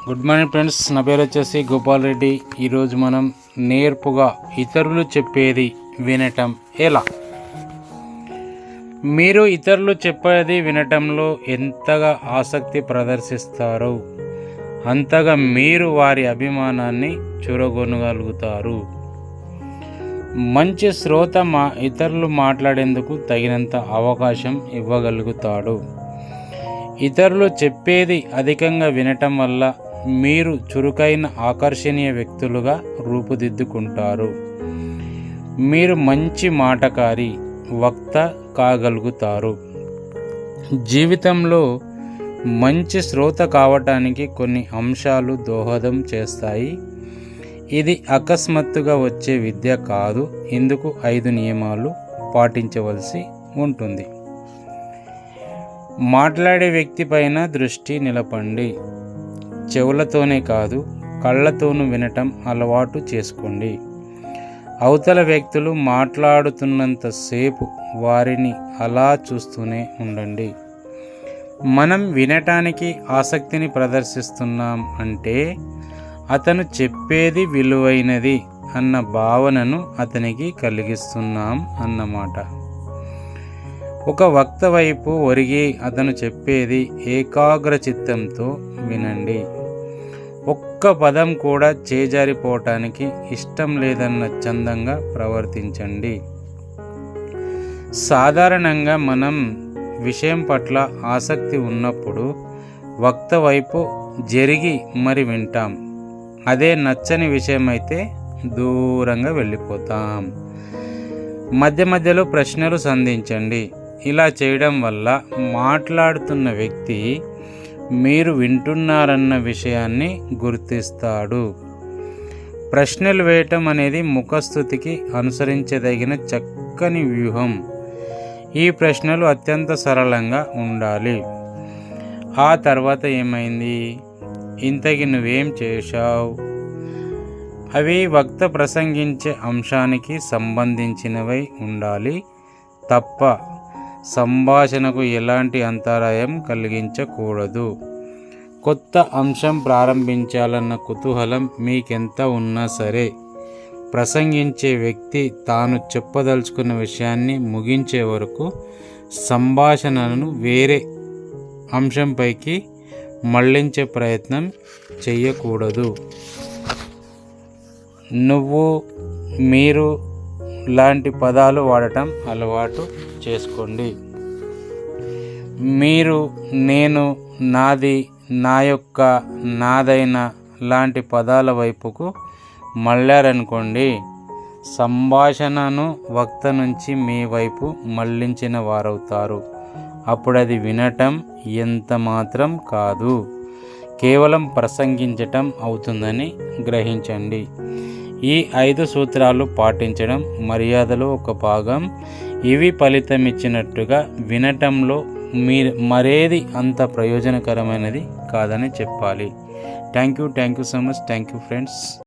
Good morning friends, నా పేరు వచ్చేసి గోపాల్ రెడ్డి. ఈరోజు మనం నేర్పుగా ఇతరులు చెప్పేది వినటం ఎలా. మీరు ఇతరులు చెప్పేది వినటంలో ఎంతగా ఆసక్తి ప్రదర్శిస్తారో అంతగా మీరు వారి అభిమానాన్ని చూరగొనగలుగుతారు. మంచి శ్రోత ఇతరులు మాట్లాడేందుకు తగినంత అవకాశం ఇవ్వగలుగుతాడు. ఇతరులు చెప్పేది అధికంగా వినటం వల్ల మీరు చురుకైన ఆకర్షణీయ వ్యక్తులుగా రూపుదిద్దుకుంటారు. మీరు మంచి మాటకారి, వక్త కాగలుగుతారు. జీవితంలో మంచి శ్రోత కావటానికి కొన్ని అంశాలు దోహదం చేస్తాయి. ఇది అకస్మాత్తుగా వచ్చే విద్య కాదు. ఇందుకు 5 నియమాలు పాటించవలసి ఉంటుంది. మాట్లాడే వ్యక్తి పైన దృష్టి నిలపండి. చెవులతోనే కాదు, కళ్ళతోనూ వినటం అలవాటు చేసుకోండి. అవతల వ్యక్తులు మాట్లాడుతున్నంతసేపు వారిని అలా చూస్తూనే ఉండండి. మనం వినటానికి ఆసక్తిని ప్రదర్శిస్తున్నాం అంటే అతను చెప్పేది విలువైనది అన్న భావనను అతనికి కలిగిస్తున్నాం అన్నమాట. ఒక వక్త వైపు ఒరిగి అతను చెప్పేది ఏకాగ్ర చిత్తంతో వినండి. ఒక్క పదం కూడా చేజారిపోవటానికి ఇష్టం లేదన్న చందంగా ప్రవర్తించండి. సాధారణంగా మనం విషయం పట్ల ఆసక్తి ఉన్నప్పుడు వక్త వైపు జరిగి మరి వింటాం. అదే నచ్చని విషయం అయితే దూరంగా వెళ్ళిపోతాం. మధ్య మధ్యలో ప్రశ్నలు సంధించండి. ఇలా చేయడం వల్ల మాట్లాడుతున్న వ్యక్తి మీరు వింటున్నారన్న విషయాన్ని గుర్తిస్తాడు. ప్రశ్నలు వేయటం అనేది ముఖస్థుతికి అనుసరించదగిన చక్కని వ్యూహం. ఈ ప్రశ్నలు అత్యంత సరళంగా ఉండాలి. ఆ తర్వాత ఏమైంది, ఇంతకి నువ్వేం చేశావు, అవి వక్త ప్రసంగించే అంశానికి సంబంధించినవై ఉండాలి తప్ప సంభాషణకు ఎలాంటి అంతరాయం కలిగించకూడదు. కొత్త అంశం ప్రారంభించాలన్న కుతూహలం మీకెంత ఉన్నా సరే ప్రసంగించే వ్యక్తి తాను చెప్పదలుచుకున్న విషయాన్ని ముగించే వరకు సంభాషణను వేరే అంశంపైకి మళ్లించే ప్రయత్నం చేయకూడదు. నువ్వు, మీరు లాంటి పదాలు వాడటం అలవాటు చేసుకోండి. మీరు, నేను, నాది, నా యొక్క, నాదైన లాంటి పదాల వైపుకు మళ్ళారనుకోండి, సంభాషణను వక్త నుంచి మీ వైపు మళ్లించిన వారవుతారు. అప్పుడు అది వినటం ఎంత మాత్రం కాదు, కేవలం ప్రసంగించటం అవుతుందని గ్రహించండి. ఈ 5 సూత్రాలు పాటించడం మర్యాదలో ఒక భాగం. ఇవి ఫలితమిచ్చినట్టుగా వినటంలో మరేది అంత ప్రయోజనకరమైనది కాదని చెప్పాలి. Thank you so much. Thank you friends.